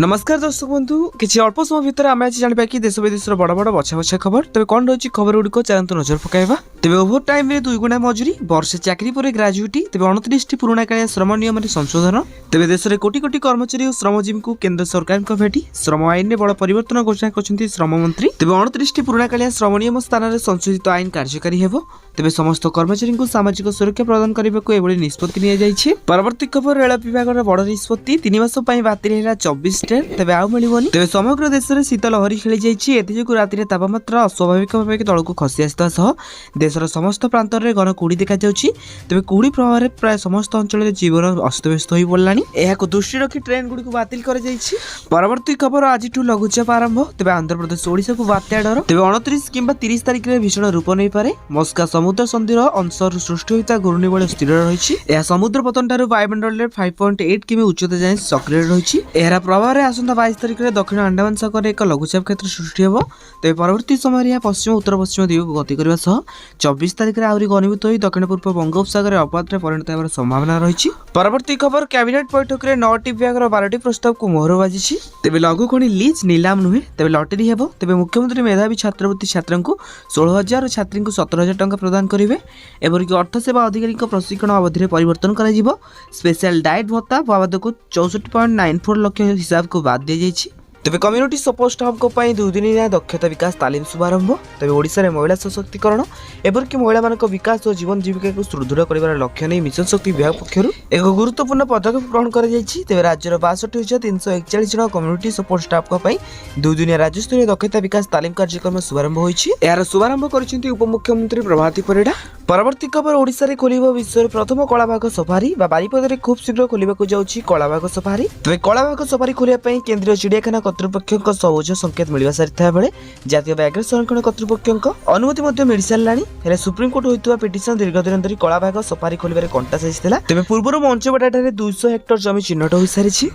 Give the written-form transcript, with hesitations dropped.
नमस्कार दर्शक बंधु किसी अल्प समय भितर आम आज जाना कि देश विदेश बड़ बड़ बछा बछा खबर तेज कौन रही खबर गुड़िक चलते नजर पकाइबा। तेज ओभर टाइम रे 2 गुणा मजूरी वर्षे चाकरी पर ग्राजुएटी तेज 29 पुराणा कालिया श्रम नियम संशोधन तेज देश में कोटी कोटी कर्मचारी और श्रमजीवी को केन्द्र सरकार भेटी श्रम आईन में बड़ परिवर्तन घोषणा कर श्रम मंत्री तेज 29 पुराणा कालिया श्रम नियम स्थान में संशोधित आईन कार्यकारी हेबो। तेज समस्त कर्मचारी को सामाजिक सुरक्षा प्रदान करने को निष्पत्ति नि परवर्ती खबर रेल विभाग बड़ निष्पत्ति 3 मास बातिल है 24 ट्रेन तेज आउ मिलबनी। तेज समग्र देश में शीत लहरी खेली जाइए राति तापमात्रा अस्वाभाविक भाव तल को खसी आसवा देशर समस्त प्रांत में घन कुड़ी देखा तेज कुड़ी प्रभाव प्राय समस्त अंचल जीवन अस्तव्यस्त हो पड़ा यह दृष्टि रखी ट्रेन गुड़ी बातिल कर परवर्ती खबर आज लघुचाप आरंभ तेज आंध्र प्रदेश ओडिशा को बात्या डर तेज 29 कि 30 तारिख में भीषण रूप नहीं पारे मस्का समुद्र संधिर अंशर सृष्टि होता घूर्णिबल स्थिर रही समुद्र पतन ठार वायुमंडल में 5.8 किमी उच्चता जाए सक्रिय रही प्रभाव में आसंता 22 तारिख में दक्षिण अंडमान सागर एक लघुचाप क्षेत्र सृष्टि हो तेज परवर्ती समय यह पश्चिम उत्तर पश्चिम दिग को गति करने 24 तारिख में आहरी घनीभूत हो दक्षिण पूर्व बंगोपसागर अवपात परिणत होने संभावना रही। परवर्ती खबर कैबिनेट बैठक में 9टी विभाग 12टी प्रस्ताव को मोहर बाजी तेज लघु खनि लीज नीलाम नुहे तेज लटरी हेबो तेज मुख्यमंत्री मेधावी छात्रवृत्ति छात्र को 16,000 और छात्री को 17,000 टंका प्रदान करेंगे एपरिक अर्थ सेवा अधिकारी प्रशिक्षण अवधि परिवर्तन कर स्पेशल डाएट भत्ता बाबद को 64.94 लाख हिसाब को बाद दी जाइए। तेज कम्युनिटी सपोर्ट स्टाफ को 2 दिनिया दक्षता विकास तालीम शुभारंभ तेज ओडिशा रे महिला सशक्तिकरण एपरिक महिला मानक विकास और जीवन जीविका को सुदृढ़ कर लक्ष्य नहीं मिशन शक्ति विभाग पक्षर एक गुरुत्वपूर्ण पदक्षेप ग्रहण कर तेज राज्यर 62,341 जन कम्युनिटी सपोर्ट स्टाफ 2 दिनिया राज्यस्तरीय दक्षता विकास तालीम कार्यक्रम शुभारंभ होइछि। यार शुभारंभ करिसेंति उपमुख्यमंत्री प्रभाती परिडा। परवर्ती खबर ओडिशा रे खोलिबो विश्वर प्रथम कलाबाघ सफारी बारिपद रे खूब शीघ्र खोलिबाकू जाउछि कलाबाघ सफारी तेज कलाबाघ सफारी खोलिया पई केंद्रीय चिड़ियाखाना कर्तृपक्ष सबुज संकेत मिलवा सारी बेले जातीय व्याघ्र संरक्षण कर्तृपक्ष अनुमति मिल सारे सुप्रीमकोर्ट होता पिटिशन दीर्घ दिन धरी कलाबाघ सफारी खोल कंटा साइज तेज पूर्व मंचबटा 200 हेक्टर जमी चिन्हट हो सारी।